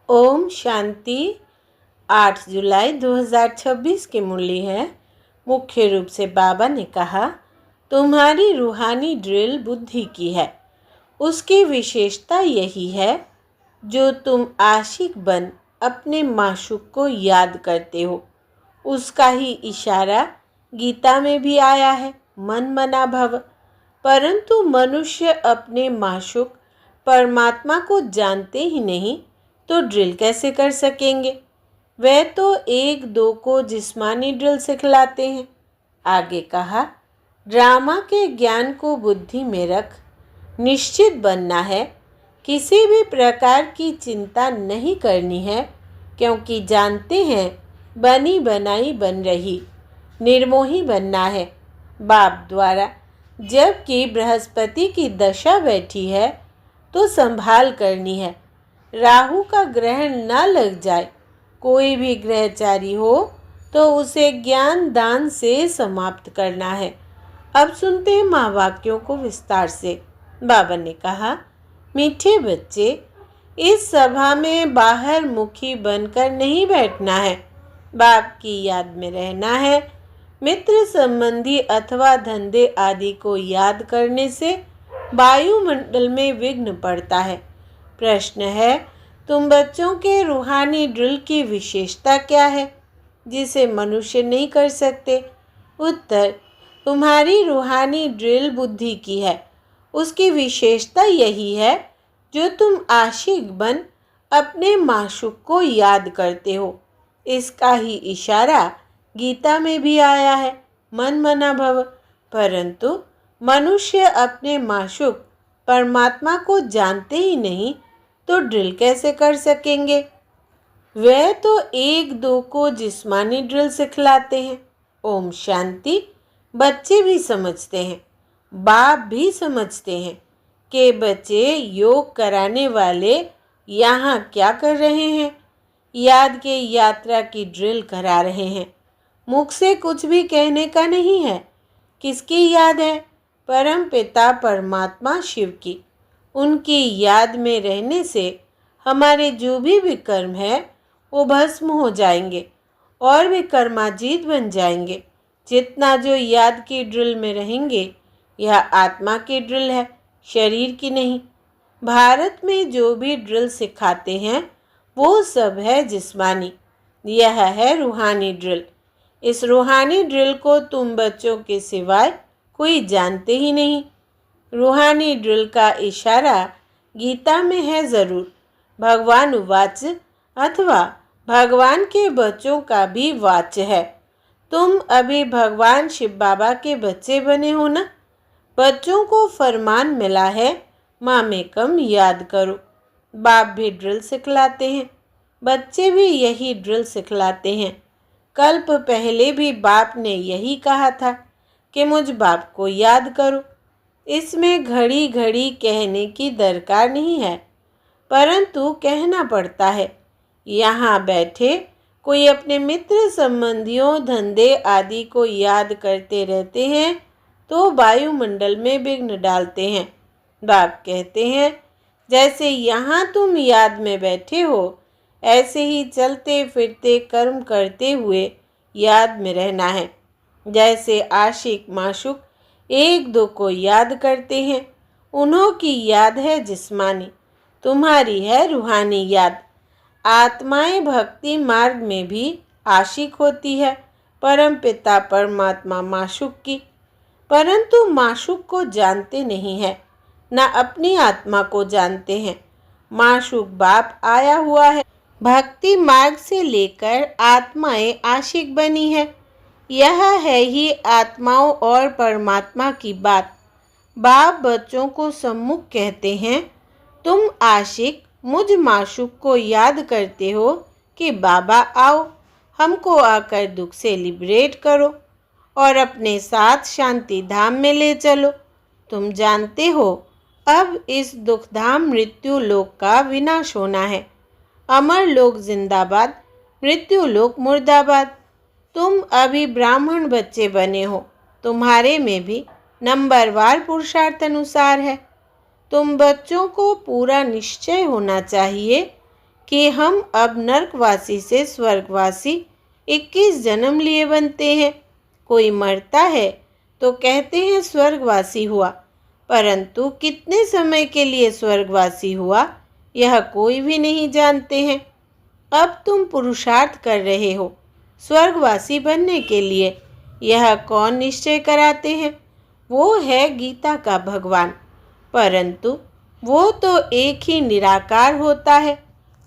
ओम शांति। 8 जुलाई 2026 की मुरली है। मुख्य रूप से बाबा ने कहा, तुम्हारी रूहानी ड्रिल बुद्धि की है। उसकी विशेषता यही है जो तुम आशिक बन अपने माशूक को याद करते हो। उसका ही इशारा गीता में भी आया है, मन मना भव। परंतु मनुष्य अपने माशूक परमात्मा को जानते ही नहीं तो ड्रिल कैसे कर सकेंगे। वे तो एक दो को जिस्मानी ड्रिल सिखलाते हैं। आगे कहा, ड्रामा के ज्ञान को बुद्धि में रख। निश्चित बनना है, किसी भी प्रकार की चिंता नहीं करनी है, क्योंकि जानते हैं बनी बनाई बन रही। निर्मोही बनना है बाप द्वारा। जबकि बृहस्पति की दशा बैठी है तो संभाल करनी है, राहु का ग्रहण न लग जाए। कोई भी ग्रहचारी हो तो उसे ज्ञान दान से समाप्त करना है। अब सुनते हैं महावाक्यों को विस्तार से। बाबा ने कहा, मीठे बच्चे, इस सभा में बाहर मुखी बनकर नहीं बैठना है, बाप की याद में रहना है। मित्र संबंधी अथवा धंधे आदि को याद करने से वायुमंडल में विघ्न पड़ता है। प्रश्न है, तुम बच्चों के रूहानी ड्रिल की विशेषता क्या है जिसे मनुष्य नहीं कर सकते? उत्तर, तुम्हारी रूहानी ड्रिल बुद्धि की है। उसकी विशेषता यही है जो तुम आशिक बन अपने माशूक को याद करते हो। इसका ही इशारा गीता में भी आया है, मन मना भव। परंतु मनुष्य अपने माशूक परमात्मा को जानते ही नहीं तो ड्रिल कैसे कर सकेंगे। वे तो एक दो को जिस्मानी ड्रिल सिखलाते हैं। ओम शांति। बच्चे भी समझते हैं, बाप भी समझते हैं कि बच्चे योग कराने वाले यहाँ क्या कर रहे हैं। याद के यात्रा की ड्रिल करा रहे हैं। मुख से कुछ भी कहने का नहीं है। किसकी याद है? परम पिता परमात्मा शिव की। उनकी याद में रहने से हमारे जो भी कर्म है वो भस्म हो जाएंगे और भी कर्माजीत बन जाएंगे। जितना जो याद की ड्रिल में रहेंगे, यह आत्मा की ड्रिल है, शरीर की नहीं। भारत में जो भी ड्रिल सिखाते हैं वो सब है जिस्मानी। यह है रूहानी ड्रिल। इस रूहानी ड्रिल को तुम बच्चों के सिवाय कोई जानते ही नहीं। रूहानी ड्रिल का इशारा गीता में है ज़रूर। भगवान उवाच अथवा भगवान के बच्चों का भी वाच है। तुम अभी भगवान शिव बाबा के बच्चे बने हो ना। बच्चों को फरमान मिला है, माँ में कम याद करो। बाप भी ड्रिल सिखलाते हैं, बच्चे भी यही ड्रिल सिखलाते हैं। कल्प पहले भी बाप ने यही कहा था कि मुझ बाप को याद करो। इसमें घड़ी घड़ी कहने की दरकार नहीं है, परंतु कहना पड़ता है। यहाँ बैठे कोई अपने मित्र संबंधियों धंधे आदि को याद करते रहते हैं तो वायुमंडल में विघ्न डालते हैं। बाप कहते हैं, जैसे यहाँ तुम याद में बैठे हो, ऐसे ही चलते फिरते कर्म करते हुए याद में रहना है। जैसे आशिक माशूक एक दो को याद करते हैं, उन्हों की याद है जिस्मानी, तुम्हारी है रूहानी याद। आत्माएं भक्ति मार्ग में भी आशिक होती है परम पिता परमात्मा माशूक की, परंतु माशूक को जानते नहीं है, न अपनी आत्मा को जानते हैं। माशूक बाप आया हुआ है। भक्ति मार्ग से लेकर आत्माएं आशिक बनी है। यह है ही आत्माओं और परमात्मा की बात। बाप बच्चों को सम्मुख कहते हैं, तुम आशिक मुझ माशूक को याद करते हो कि बाबा आओ, हमको आकर दुख से लिबरेट करो और अपने साथ शांति धाम में ले चलो। तुम जानते हो अब इस दुखधाम मृत्यु लोक का विनाश होना है। अमर लोक जिंदाबाद, मृत्यु लोक मुर्दाबाद। तुम अभी ब्राह्मण बच्चे बने हो, तुम्हारे में भी नंबरवार पुरुषार्थ अनुसार है। तुम बच्चों को पूरा निश्चय होना चाहिए कि हम अब नरकवासी से स्वर्गवासी 21 जन्म लिए बनते हैं। कोई मरता है तो कहते हैं स्वर्गवासी हुआ, परंतु कितने समय के लिए स्वर्गवासी हुआ यह कोई भी नहीं जानते हैं। अब तुम पुरुषार्थ कर रहे हो स्वर्गवासी बनने के लिए, यह कौन निश्चय कराते हैं? वो है गीता का भगवान, परंतु वो तो एक ही निराकार होता है।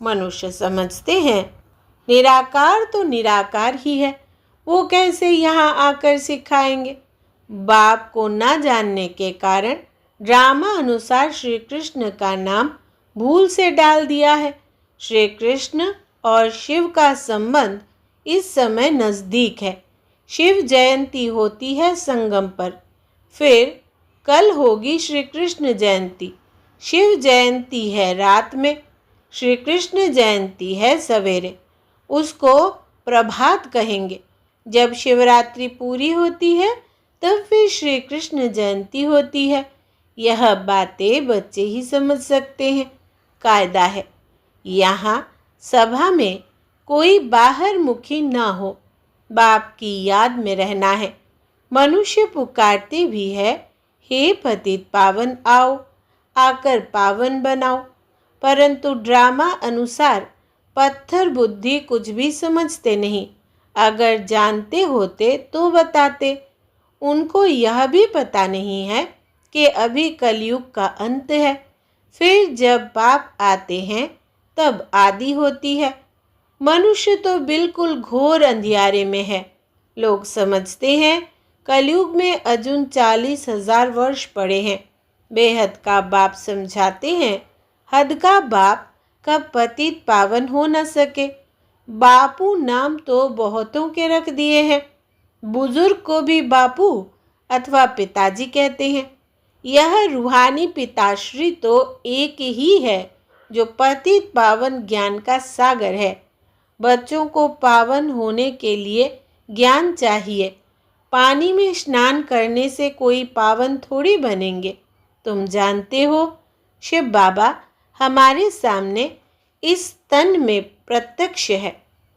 मनुष्य समझते हैं निराकार तो निराकार ही है, वो कैसे यहाँ आकर सिखाएंगे? बाप को न जानने के कारण ड्रामा अनुसार श्री कृष्ण का नाम भूल से डाल दिया है। श्री कृष्ण और शिव का संबंध इस समय नज़दीक है। शिव जयंती होती है संगम पर, फिर कल होगी श्री कृष्ण जयंती। शिव जयंती है रात में, श्री कृष्ण जयंती है सवेरे। उसको प्रभात कहेंगे। जब शिवरात्रि पूरी होती है तब फिर श्री कृष्ण जयंती होती है। यह बातें बच्चे ही समझ सकते हैं। कायदा है यहाँ सभा में कोई बाहर मुखी ना हो, बाप की याद में रहना है। मनुष्य पुकारते भी है, हे पतित पावन आओ, आकर पावन बनाओ, परंतु ड्रामा अनुसार पत्थर बुद्धि कुछ भी समझते नहीं। अगर जानते होते तो बताते। उनको यह भी पता नहीं है कि अभी कलयुग का अंत है, फिर जब बाप आते हैं तब आदि होती है। मनुष्य तो बिल्कुल घोर अंधियारे में है। लोग समझते हैं कलयुग में अजुन 40,000 वर्ष पड़े हैं। बेहद का बाप समझाते हैं हद का बाप कब पतित पावन हो न सके। बापू नाम तो बहुतों के रख दिए हैं। बुजुर्ग को भी बापू अथवा पिताजी कहते हैं। यह रूहानी पिताश्री तो एक ही है जो पतित पावन ज्ञान का सागर है। बच्चों को पावन होने के लिए ज्ञान चाहिए। पानी में स्नान करने से कोई पावन थोड़ी बनेंगे। तुम जानते हो शिव बाबा हमारे सामने इस तन में प्रत्यक्ष है।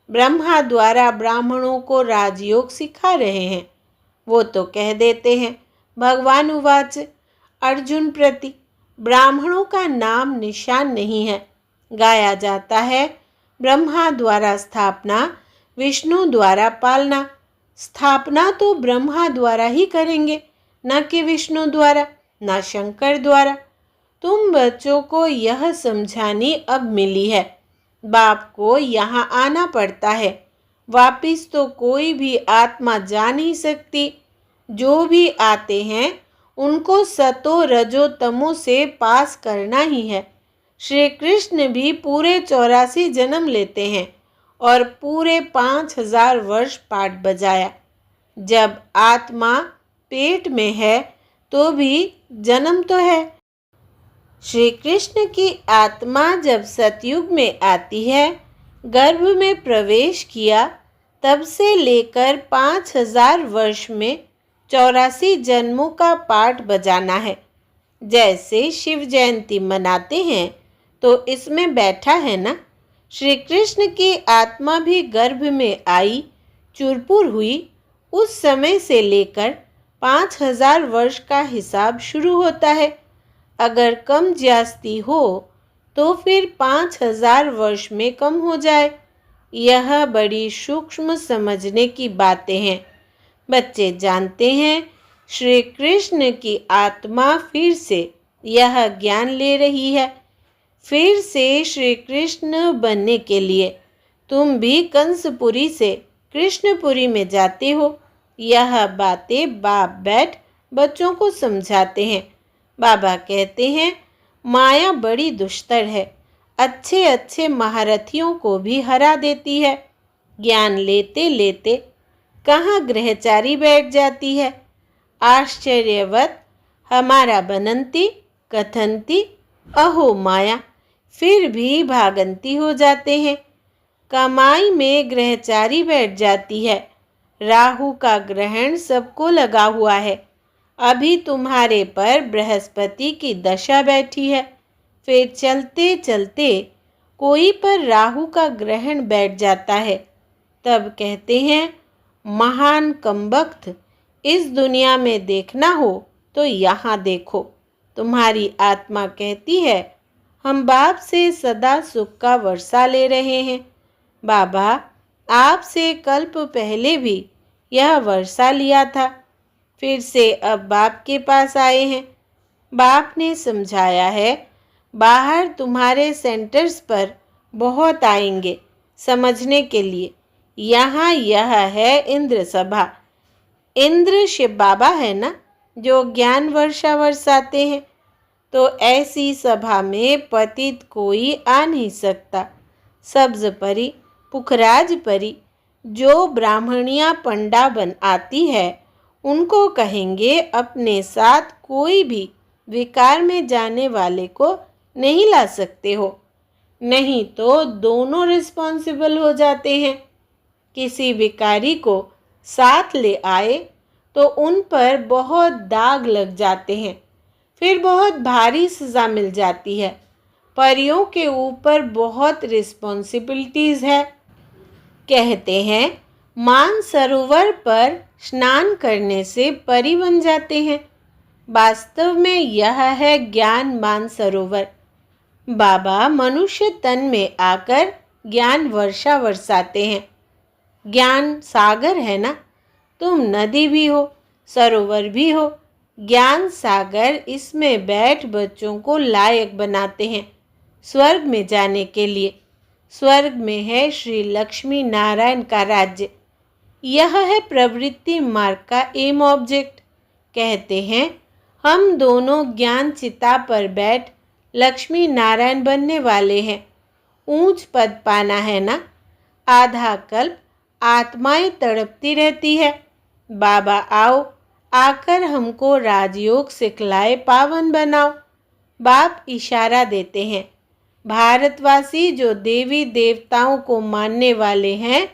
ब्रह्मा द्वारा ब्राह्मणों को राजयोग सिखा रहे हैं। वो तो कह देते हैं भगवान उवाच अर्जुन प्रति, ब्राह्मणों का नाम निशान नहीं है। गाया जाता है ब्रह्मा द्वारा स्थापना, विष्णु द्वारा पालना। स्थापना तो ब्रह्मा द्वारा ही करेंगे, न कि विष्णु द्वारा, न शंकर द्वारा। तुम बच्चों को यह समझानी अब मिली है। बाप को यहाँ आना पड़ता है। वापिस तो कोई भी आत्मा जा नहीं सकती। जो भी आते हैं उनको सतो रजो तमो से पास करना ही है। श्री कृष्ण भी पूरे 84 जन्म लेते हैं और पूरे 5000 वर्ष पाठ बजाया। जब आत्मा पेट में है तो भी जन्म तो है। श्री कृष्ण की आत्मा जब सतयुग में आती है, गर्भ में प्रवेश किया, तब से लेकर 5000 वर्ष में 84 जन्मों का पाठ बजाना है। जैसे शिव जयंती मनाते हैं तो इसमें बैठा है ना। श्री कृष्ण की आत्मा भी गर्भ में आई, चुरपुर हुई, उस समय से लेकर 5000 वर्ष का हिसाब शुरू होता है। अगर कम ज्यास्ती हो तो फिर 5000 वर्ष में कम हो जाए। यह बड़ी सूक्ष्म समझने की बातें हैं। बच्चे जानते हैं श्री कृष्ण की आत्मा फिर से यह ज्ञान ले रही है। फिर से श्री कृष्ण बनने के लिए तुम भी कंसपुरी से कृष्णपुरी में जाते हो। यह बातें बाप बैठ बच्चों को समझाते हैं। बाबा कहते हैं माया बड़ी दुष्टर है, अच्छे अच्छे महारथियों को भी हरा देती है। ज्ञान लेते लेते कहाँ ग्रहचारी बैठ जाती है। आश्चर्यवत हमारा बनंती कथंती अहो माया, फिर भी भागंती हो जाते हैं। कमाई में ग्रहचारी बैठ जाती है। राहु का ग्रहण सबको लगा हुआ है। अभी तुम्हारे पर बृहस्पति की दशा बैठी है। फिर चलते चलते कोई पर राहु का ग्रहण बैठ जाता है, तब कहते हैं महान कमबख्त, इस दुनिया में देखना हो तो यहाँ देखो। तुम्हारी आत्मा कहती है हम बाप से सदा सुख का वर्षा ले रहे हैं। बाबा आपसे कल्प पहले भी यह वर्षा लिया था, फिर से अब बाप के पास आए हैं। बाप ने समझाया है बाहर तुम्हारे सेंटर्स पर बहुत आएंगे समझने के लिए। यहाँ यह है इंद्र सभा। इंद्र शिव बाबा है ना जो ज्ञान वर्षा बरसाते हैं, तो ऐसी सभा में पतित कोई आ नहीं सकता। सब्ज परी, पुखराज परी जो ब्राह्मणियाँ पंडा बन आती है, उनको कहेंगे अपने साथ कोई भी विकार में जाने वाले को नहीं ला सकते हो, नहीं तो दोनों रिस्पॉन्सिबल हो जाते हैं। किसी विकारी को साथ ले आए तो उन पर बहुत दाग लग जाते हैं, फिर बहुत भारी सज़ा मिल जाती है। परियों के ऊपर बहुत रिस्पॉन्सिबिलिटीज़ है। कहते हैं मानसरोवर पर स्नान करने से परी बन जाते हैं। वास्तव में यह है ज्ञान मानसरोवर। बाबा मनुष्य तन में आकर ज्ञान वर्षा बरसाते हैं। ज्ञान सागर है ना, तुम नदी भी हो, सरोवर भी हो। ज्ञान सागर, इसमें बैठ बच्चों को लायक बनाते हैं स्वर्ग में जाने के लिए। स्वर्ग में है श्री लक्ष्मी नारायण का राज्य। यह है प्रवृत्ति मार्ग का एम ऑब्जेक्ट। कहते हैं हम दोनों ज्ञान चिता पर बैठ लक्ष्मी नारायण बनने वाले हैं। ऊंच पद पाना है ना। आधा कल्प आत्माएं तड़पती रहती है, बाबा आओ, आकर हमको राजयोग सिखलाए, पावन बनाओ। बाप इशारा देते हैं। भारतवासी जो देवी देवताओं को मानने वाले हैं,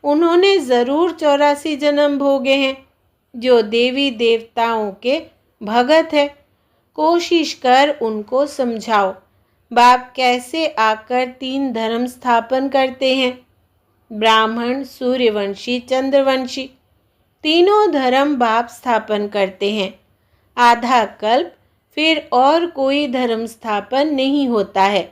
उन्होंने ज़रूर 84 जन्म भोगे हैं। जो देवी देवताओं के भगत है, कोशिश कर उनको समझाओ बाप कैसे आकर 3 धर्म स्थापन करते हैं। ब्राह्मण, सूर्यवंशी, चंद्रवंशी, तीनों धर्म बाप स्थापन करते हैं। आधा कल्प फिर और कोई धर्म स्थापन नहीं होता है।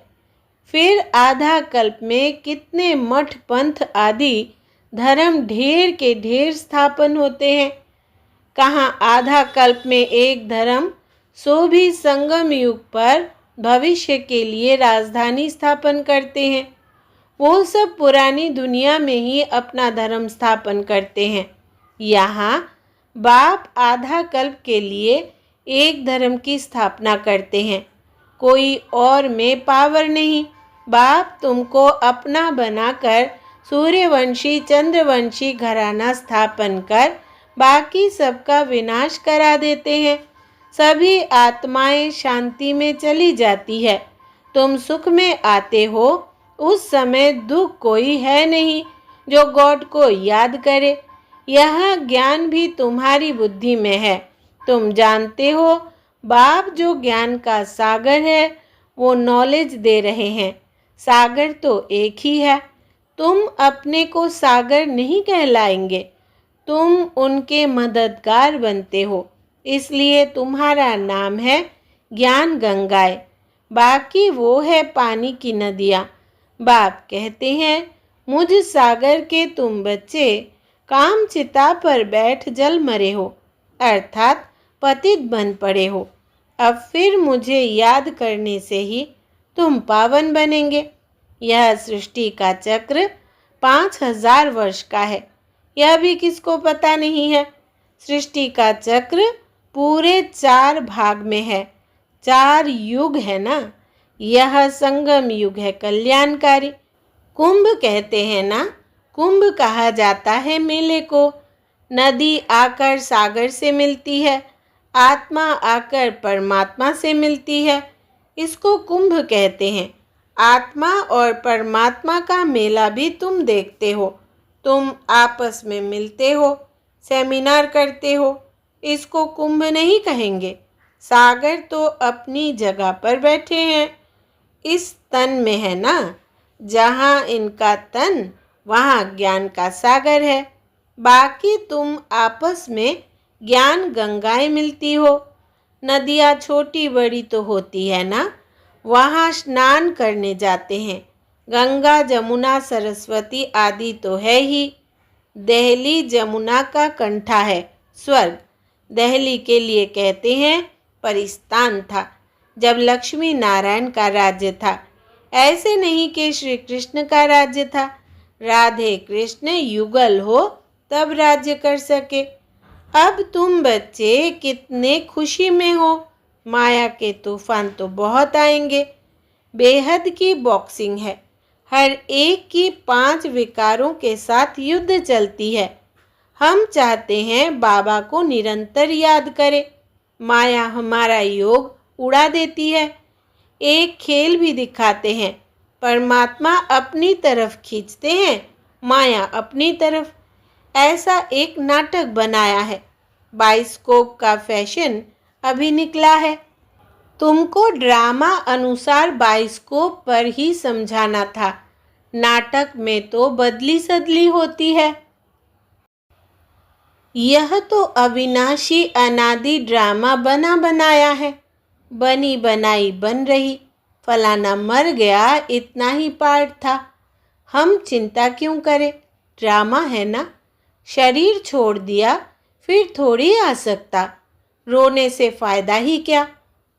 फिर आधा कल्प में कितने मठ पंथ आदि धर्म ढेर के ढेर स्थापन होते हैं। कहाँ आधा कल्प में एक धर्म, सो भी संगम युग पर भविष्य के लिए राजधानी स्थापन करते हैं। वो सब पुरानी दुनिया में ही अपना धर्म स्थापन करते हैं। यहाँ बाप आधा कल्प के लिए एक धर्म की स्थापना करते हैं, कोई और में पावर नहीं। बाप तुमको अपना बनाकर सूर्यवंशी चंद्रवंशी घराना स्थापन कर बाकी सबका विनाश करा देते हैं। सभी आत्माएं शांति में चली जाती है। तुम सुख में आते हो, उस समय दुख कोई है नहीं जो गॉड को याद करे। यह ज्ञान भी तुम्हारी बुद्धि में है। तुम जानते हो बाप जो ज्ञान का सागर है, वो नॉलेज दे रहे हैं। सागर तो एक ही है। तुम अपने को सागर नहीं कहलाएंगे, तुम उनके मददगार बनते हो, इसलिए तुम्हारा नाम है ज्ञान गंगाएं। बाकी वो है पानी की नदियाँ। बाप कहते हैं मुझ सागर के तुम बच्चे काम चिता पर बैठ जल मरे हो, अर्थात पतित बन पड़े हो। अब फिर मुझे याद करने से ही तुम पावन बनेंगे। यह सृष्टि का चक्र 5000 वर्ष का है, यह भी किसको पता नहीं है। सृष्टि का चक्र पूरे 4 भाग में है। 4 युग है ना। यह संगम युग है कल्याणकारी। कुंभ कहते हैं ना, कुंभ कहा जाता है मेले को। नदी आकर सागर से मिलती है, आत्मा आकर परमात्मा से मिलती है, इसको कुंभ कहते हैं। आत्मा और परमात्मा का मेला भी तुम देखते हो। तुम आपस में मिलते हो, सेमिनार करते हो, इसको कुंभ नहीं कहेंगे। सागर तो अपनी जगह पर बैठे हैं, इस तन में है ना। जहाँ इनका तन वहाँ ज्ञान का सागर है। बाकी तुम आपस में ज्ञान गंगाएं मिलती हो। नदियाँ छोटी बड़ी तो होती है ना, वहाँ स्नान करने जाते हैं। गंगा जमुना सरस्वती आदि तो है ही। दहली जमुना का कंठा है, स्वर्ग। दहली के लिए कहते हैं परिस्तान था, जब लक्ष्मी नारायण का राज्य था। ऐसे नहीं कि श्री कृष्ण का राज्य था। राधे कृष्ण युगल हो तब राज्य कर सके। अब तुम बच्चे कितने खुशी में हो। माया के तूफान तो बहुत आएंगे। बेहद की बॉक्सिंग है। हर एक की 5 विकारों के साथ युद्ध चलती है। हम चाहते हैं बाबा को निरंतर याद करें। माया हमारा योग उड़ा देती है। एक खेल भी दिखाते हैं। परमात्मा अपनी तरफ खींचते हैं, माया अपनी तरफ। ऐसा एक नाटक बनाया है। बाइस्कोप का फैशन अभी निकला है। तुमको ड्रामा अनुसार बाइस्कोप पर ही समझाना था। नाटक में तो बदली सदली होती है। यह तो अविनाशी अनादि ड्रामा बना बनाया है। बनी बनाई बन रही। फलाना मर गया, इतना ही पार्ट था। हम चिंता क्यों करें, ड्रामा है ना। शरीर छोड़ दिया फिर थोड़ी आ सकता। रोने से फायदा ही क्या।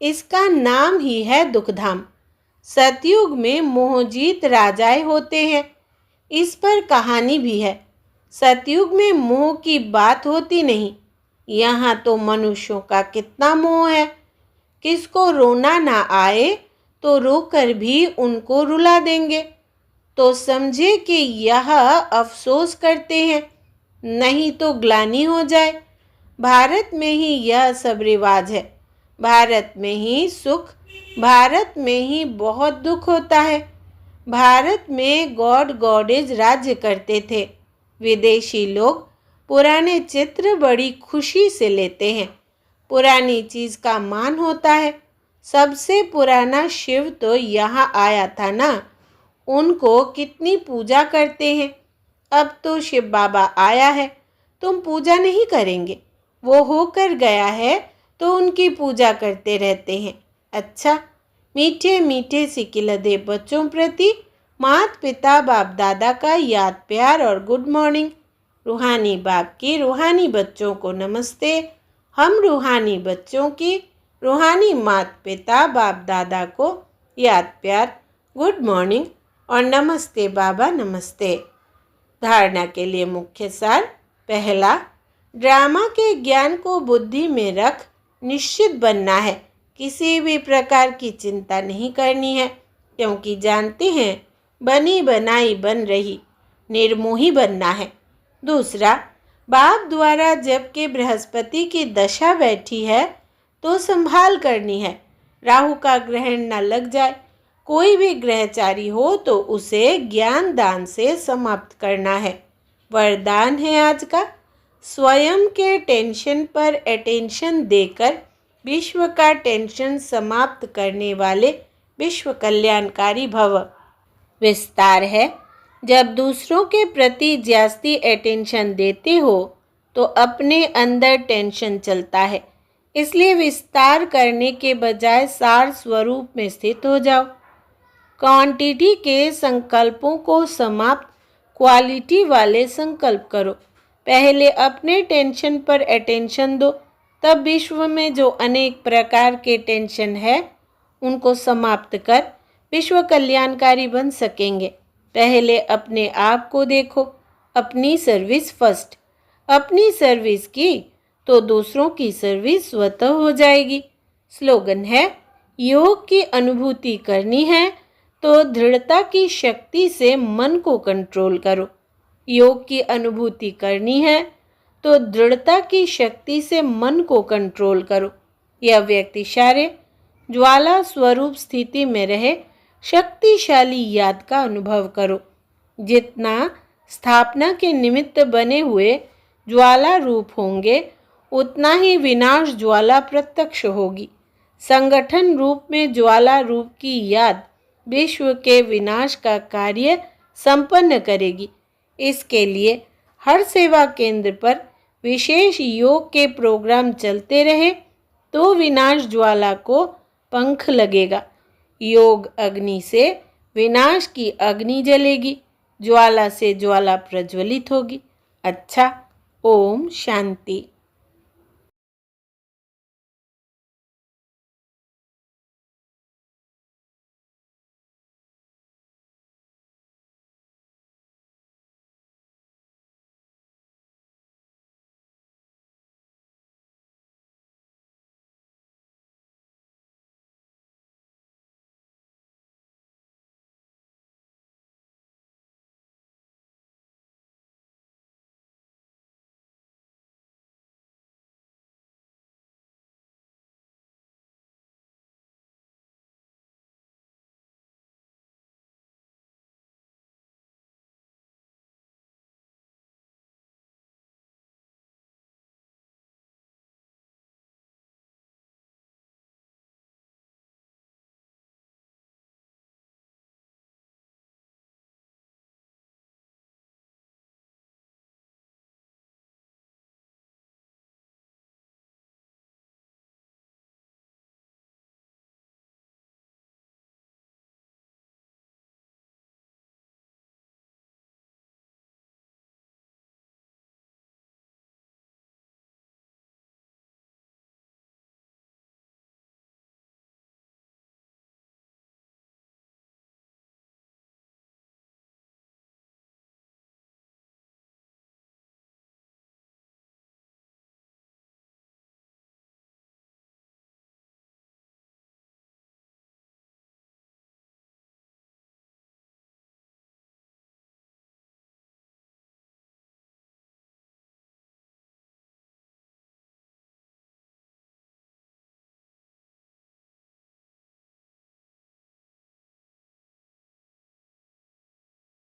इसका नाम ही है दुखधाम। सतयुग में मोहजीत राजाएं होते हैं। इस पर कहानी भी है। सतयुग में मोह की बात होती नहीं। यहाँ तो मनुष्यों का कितना मोह है। किसको रोना ना आए तो रोकर भी उनको रुला देंगे, तो समझे कि यह अफसोस करते हैं, नहीं तो ग्लानि हो जाए। भारत में ही यह सब रिवाज है। भारत में ही सुख, भारत में ही बहुत दुख होता है। भारत में गॉड गॉडेज राज्य करते थे। विदेशी लोग पुराने चित्र बड़ी खुशी से लेते हैं। पुरानी चीज़ का मान होता है। सबसे पुराना शिव तो यहाँ आया था ना। उनको कितनी पूजा करते हैं। अब तो शिव बाबा आया है, तुम पूजा नहीं करेंगे। वो होकर गया है तो उनकी पूजा करते रहते हैं। अच्छा, मीठे मीठे सिकिलदे बच्चों प्रति माता पिता बाप दादा का याद प्यार और गुड मॉर्निंग। रूहानी बाप की रूहानी बच्चों को नमस्ते। हम रूहानी बच्चों की रूहानी माता पिता बाप दादा को याद प्यार, गुड मॉर्निंग और नमस्ते बाबा नमस्ते। धारणा के लिए मुख्य सार। पहला, ड्रामा के ज्ञान को बुद्धि में रख निश्चित बनना है। किसी भी प्रकार की चिंता नहीं करनी है, क्योंकि जानते हैं बनी बनाई बन रही, निर्मोही बनना है। दूसरा, बाप द्वारा जबकि बृहस्पति की दशा बैठी है तो संभाल करनी है, राहु का ग्रहण न लग जाए। कोई भी ग्रहचारी हो तो उसे ज्ञान दान से समाप्त करना है। वरदान है आज का, स्वयं के टेंशन पर अटेंशन देकर विश्व का टेंशन समाप्त करने वाले विश्व कल्याणकारी भव। विस्तार है, जब दूसरों के प्रति ज्यास्ती अटेंशन देते हो तो अपने अंदर टेंशन चलता है। इसलिए विस्तार करने के बजाय सार स्वरूप में स्थित हो जाओ। क्वांटिटी के संकल्पों को समाप्त क्वालिटी वाले संकल्प करो। पहले अपने टेंशन पर अटेंशन दो, तब विश्व में जो अनेक प्रकार के टेंशन है उनको समाप्त कर विश्व कल्याणकारी बन सकेंगे। पहले अपने आप को देखो। अपनी सर्विस फर्स्ट। अपनी सर्विस की तो दूसरों की सर्विस स्वतः हो जाएगी। स्लोगन है, योग की अनुभूति करनी है तो दृढ़ता की शक्ति से मन को कंट्रोल करो। योग की अनुभूति करनी है तो दृढ़ता की शक्ति से मन को कंट्रोल करो। यह व्यक्ति सारे ज्वाला स्वरूप स्थिति में रहे शक्तिशाली याद का अनुभव करो। जितना स्थापना के निमित्त बने हुए ज्वाला रूप होंगे, उतना ही विनाश ज्वाला प्रत्यक्ष होगी। संगठन रूप में ज्वाला रूप की याद विश्व के विनाश का कार्य संपन्न करेगी। इसके लिए हर सेवा केंद्र पर विशेष योग के प्रोग्राम चलते रहे तो विनाश ज्वाला को पंख लगेगा। योग अग्नि से विनाश की अग्नि जलेगी, ज्वाला से ज्वाला प्रज्वलित होगी। अच्छा, ओम शांति।